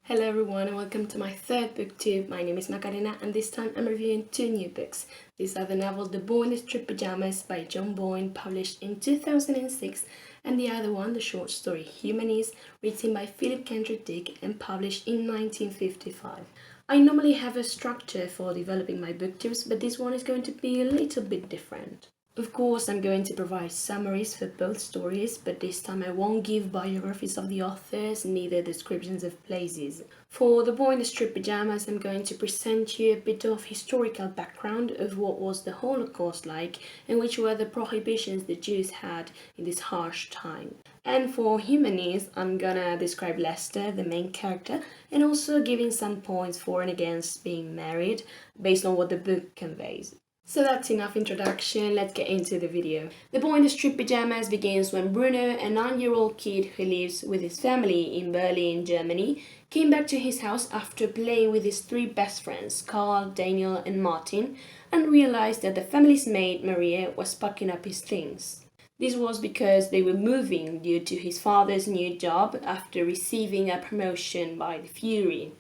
Hello everyone and welcome to my third booktube. My name is Macarena and this time I'm reviewing two new books. These are the novel The Boyne, Striped Pajamas by John Boyne, published in 2006, and the other one, the short story Humanities, written by Philip Kendrick Dick and published in 1955. I normally have a structure for developing my booktubes, but this one is going to be a little bit different. Of course, I'm going to provide summaries for both stories, but this time I won't give biographies of the authors, neither descriptions of places. For The Boy in the Striped Pajamas, I'm going to present you a bit of historical background of what was the Holocaust like and which were the prohibitions the Jews had in this harsh time. And for Humanities, I'm gonna describe Lester, the main character, and also giving some points for and against being married, based on what the book conveys. So that's enough introduction, let's get into the video. The Boy in the Striped Pajamas begins when Bruno, a 9-year-old kid who lives with his family in Berlin, Germany, came back to his house after playing with his three best friends, Carl, Daniel and Martin, and realized that the family's maid, Maria, was packing up his things. This was because they were moving due to his father's new job after receiving a promotion by the Fury.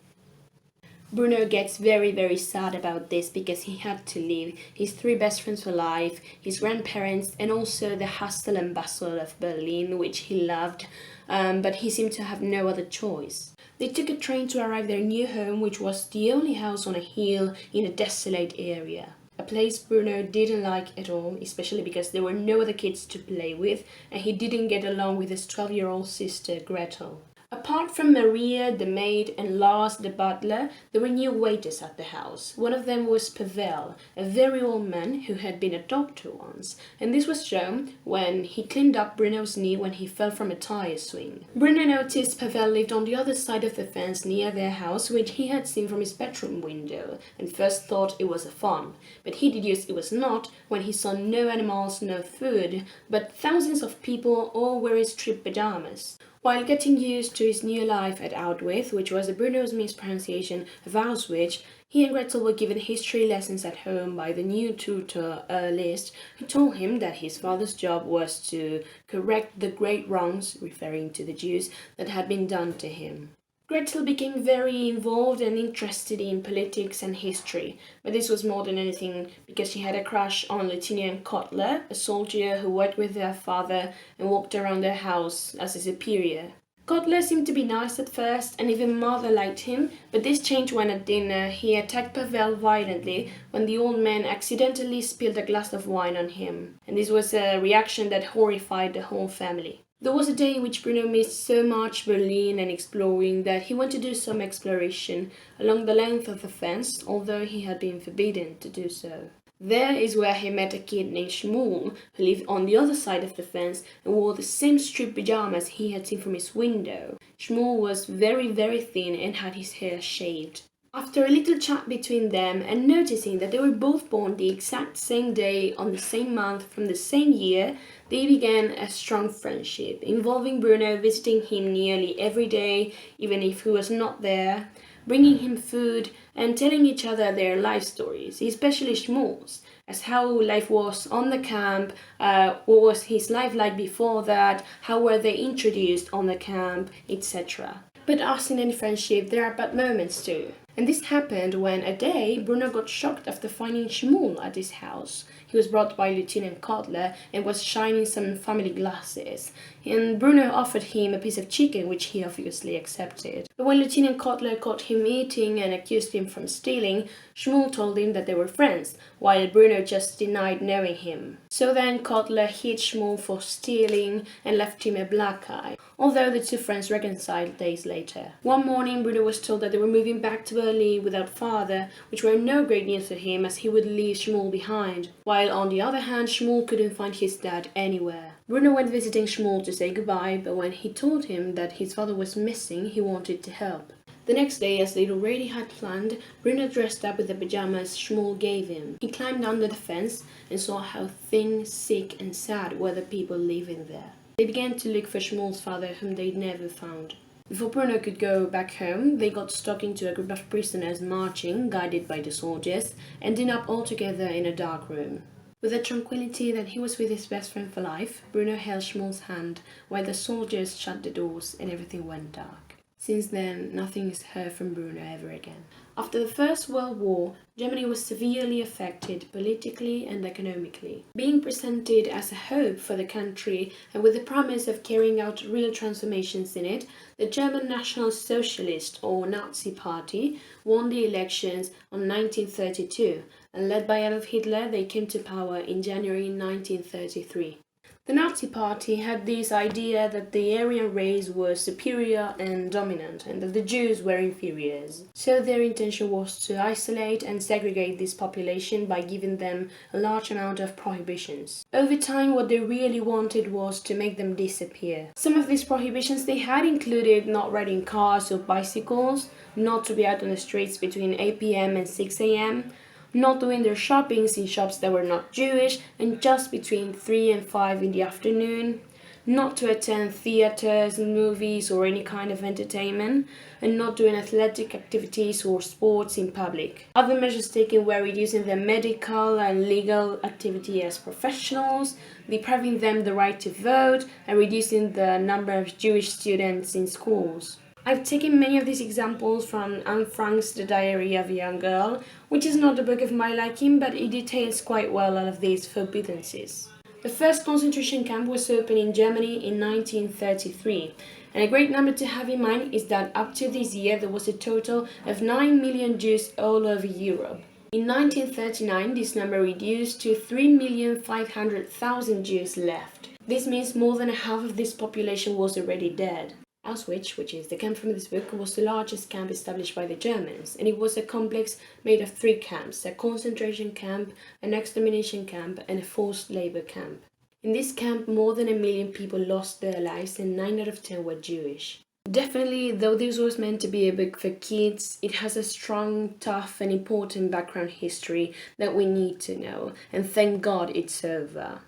Bruno gets very sad about this because he had to leave his three best friends for life, his grandparents, and also the hustle and bustle of Berlin, which he loved, but he seemed to have no other choice. They took a train to arrive at their new home, which was the only house on a hill in a desolate area. A place Bruno didn't like at all, especially because there were no other kids to play with, and he didn't get along with his 12-year-old sister Gretel. Apart from Maria, the maid, and Lars, the butler, there were new waiters at the house. One of them was Pavel, a very old man who had been a doctor once, and this was shown when he cleaned up Bruno's knee when he fell from a tire swing. Bruno noticed Pavel lived on the other side of the fence near their house, which he had seen from his bedroom window, and first thought it was a farm, but he deduced it was not when he saw no animals, no food, but thousands of people all wearing striped pajamas. While getting used to his new life at Outwith, which was Bruno's mispronunciation of Auschwitz, he and Gretel were given history lessons at home by the new tutor, List, who told him that his father's job was to correct the great wrongs, referring to the Jews, that had been done to him. Gretel became very involved and interested in politics and history, but this was more than anything because she had a crush on Lieutenant Kotler, a soldier who worked with their father and walked around their house as a superior. Kotler seemed to be nice at first, and even Mother liked him, but this changed when at dinner he attacked Pavel violently when the old man accidentally spilled a glass of wine on him, and this was a reaction that horrified the whole family. There was a day in which Bruno missed so much Berlin and exploring that he went to do some exploration along the length of the fence, although he had been forbidden to do so. There is where he met a kid named Shmuel, who lived on the other side of the fence and wore the same striped pajamas he had seen from his window. Shmuel was very thin and had his hair shaved. After a little chat between them and noticing that they were both born the exact same day on the same month from the same year, they began a strong friendship, involving Bruno visiting him nearly every day, even if he was not there, bringing him food and telling each other their life stories, especially Shmuel's, as how life was on the camp, what was his life like before that, how were they introduced on the camp, etc. But as in any friendship, there are bad moments too. And this happened when a day Bruno got shocked after finding Shmuel at his house. He was brought by Lieutenant Kotler and was shining some family glasses. And Bruno offered him a piece of chicken, which he obviously accepted. But when Lieutenant Kotler caught him eating and accused him from stealing, Shmuel told him that they were friends, while Bruno just denied knowing him. So then Kotler hit Shmuel for stealing and left him a black eye, although the two friends reconciled days later. One morning Bruno was told that they were moving back to Berlin without father, which were no great news for him as he would leave Shmuel behind, while on the other hand Shmuel couldn't find his dad anywhere. Bruno went visiting Shmuel to say goodbye, but when he told him that his father was missing, he wanted to help. The next day, as they already had planned, Bruno dressed up with the pajamas Shmuel gave him. He climbed under the fence and saw how thin, sick and sad were the people living there. They began to look for Shmuel's father, whom they'd never found. Before Bruno could go back home, they got stuck into a group of prisoners marching, guided by the soldiers, ending up all together in a dark room. With the tranquility that he was with his best friend for life, Bruno held Shmuel's hand while the soldiers shut the doors and everything went dark. Since then, nothing is heard from Bruno ever again. After the First World War, Germany was severely affected politically and economically. Being presented as a hope for the country and with the promise of carrying out real transformations in it, the German National Socialist or Nazi Party won the elections on 1932, and led by Adolf Hitler, they came to power in January 1933. The Nazi Party had this idea that the Aryan race was superior and dominant, and that the Jews were inferiors. So their intention was to isolate and segregate this population by giving them a large amount of prohibitions. Over time, what they really wanted was to make them disappear. Some of these prohibitions they had included not riding cars or bicycles, not to be out on the streets between 8 p.m. and 6 a.m., not doing their shoppings in shops that were not Jewish and just between 3 and 5 in the afternoon, not to attend theaters, movies or any kind of entertainment, and not doing athletic activities or sports in public. Other measures taken were reducing their medical and legal activity as professionals, depriving them the right to vote, and reducing the number of Jewish students in schools. I've taken many of these examples from Anne Frank's The Diary of a Young Girl, which is not a book of my liking, but it details quite well all of these forbiddences. The first concentration camp was opened in Germany in 1933, and a great number to have in mind is that up to this year there was a total of 9 million Jews all over Europe. In 1939, this number reduced to 3,500,000 Jews left. This means more than half of this population was already dead. Auschwitz, which is the camp from this book, was the largest camp established by the Germans, and it was a complex made of 3 camps: a concentration camp, an extermination camp, and a forced labor camp. In this camp, more than 1 million people lost their lives, and 9 out of 10 were Jewish. Definitely, though this was meant to be a book for kids, it has a strong, tough, and important background history that we need to know, and thank God it's over.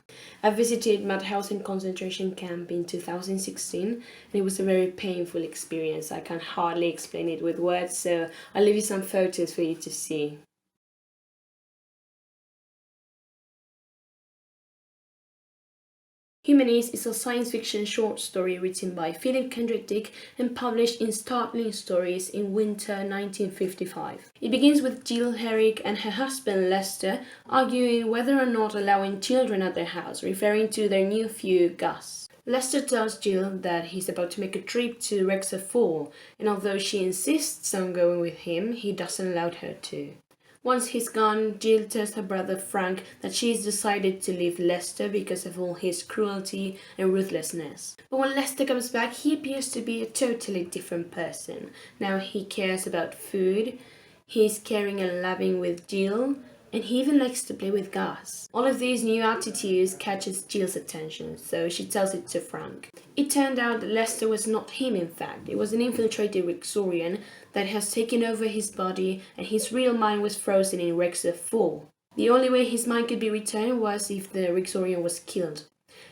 I visited Mauthausen concentration camp in 2016, and it was a very painful experience. I can hardly explain it with words, so I'll leave you some photos for you to see. Humanis is a science fiction short story written by Philip Kendrick Dick and published in Startling Stories in winter 1955. It begins with Jill Herrick and her husband Lester arguing whether or not allowing children at their house, referring to their nephew Gus. Lester tells Jill that he's about to make a trip to Wrexham Fall, and although she insists on going with him, he doesn't allow her to. Once he's gone, Jill tells her brother Frank that she's decided to leave Lester because of all his cruelty and ruthlessness. But when Lester comes back, he appears to be a totally different person. Now he cares about food, he's caring and loving with Jill, and he even likes to play with Gus. All of these new attitudes catches Jill's attention, so she tells it to Frank. It turned out that Lester was not him in fact, it was an infiltrated Rexorian that has taken over his body, and his real mind was frozen in Wrexham Fall. The only way his mind could be returned was if the Rexorian was killed.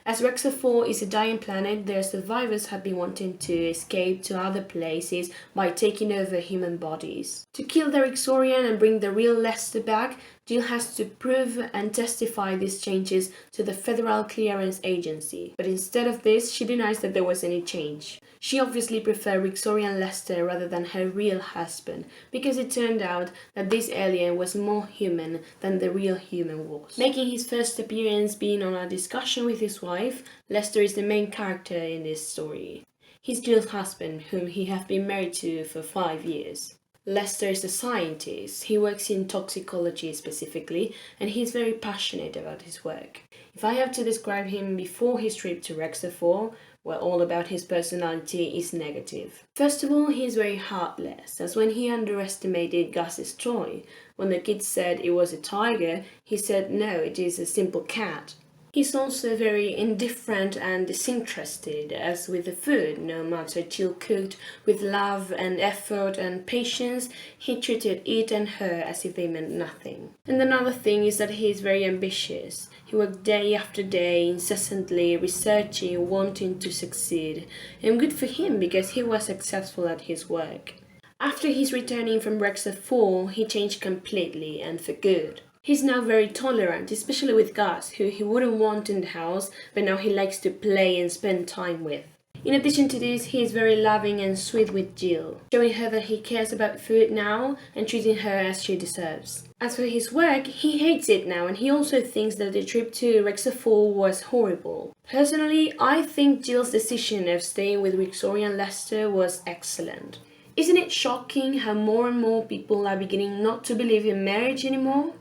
As Wrexham Fall is a dying planet, their survivors have been wanting to escape to other places by taking over human bodies. To kill the Rexorian and bring the real Lester back, Jill has to prove and testify these changes to the Federal Clearance Agency. But instead of this, she denies that there was any change. She obviously preferred Rexorian Lester rather than her real husband, because it turned out that this alien was more human than the real human was. Making his first appearance being on a discussion with his wife, Lester is the main character in this story. He's Jill's husband, whom he has been married to for 5 years. Lester is a scientist. He works in toxicology specifically, and he's very passionate about his work. If I have to describe him before his trip to Wrexham Fall, well, all about his personality is negative. First of all, he is very heartless, as when he underestimated Gus's toy. When the kid said it was a tiger, he said no, it is a simple cat. He's also very indifferent and disinterested, as with the food. No matter Jill cooked with love and effort and patience, he treated it and her as if they meant nothing. And another thing is that he is very ambitious. He worked day after day, incessantly researching, wanting to succeed. And good for him, because he was successful at his work. After his returning from Wrexham Fall, he changed completely and for good. He's now very tolerant, especially with Gus, who he wouldn't want in the house, but now he likes to play and spend time with. In addition to this, he is very loving and sweet with Jill, showing her that he cares about food now and treating her as she deserves. As for his work, he hates it now and he also thinks that the trip to Rexafall was horrible. Personally, I think Jill's decision of staying with Victoria and Lester was excellent. Isn't it shocking how more and more people are beginning not to believe in marriage anymore?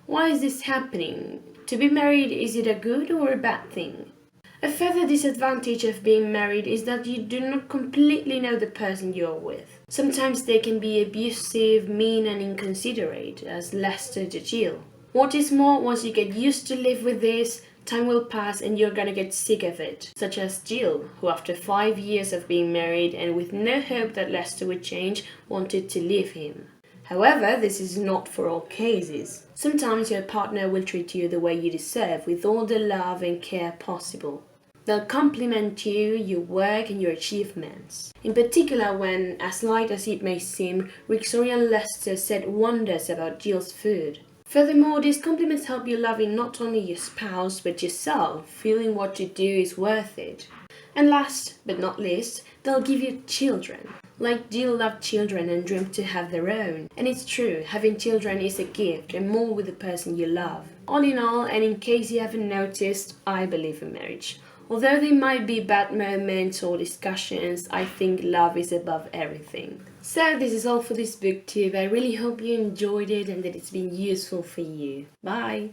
Why is this happening? To be married, is it a good or a bad thing? A further disadvantage of being married is that you do not completely know the person you are with. Sometimes they can be abusive, mean and inconsiderate, as Lester to Jill. What is more, once you get used to live with this, time will pass and you're gonna get sick of it, such as Jill, who after 5 years of being married and with no hope that Lester would change, wanted to leave him. However, this is not for all cases. Sometimes your partner will treat you the way you deserve, with all the love and care possible. They'll compliment you, your work and your achievements. In particular when, as light as it may seem, Victoria and Lester said wonders about Jill's food. Furthermore, these compliments help you loving not only your spouse but yourself, feeling what you do is worth it. And last but not least, they'll give you children. Like Jill loved children and dreamed to have their own. And it's true, having children is a gift and more with the person you love. All in all, and in case you haven't noticed, I believe in marriage. Although there might be bad moments or discussions, I think love is above everything. So this is all for this booktube. I really hope you enjoyed it and that it's been useful for you. Bye!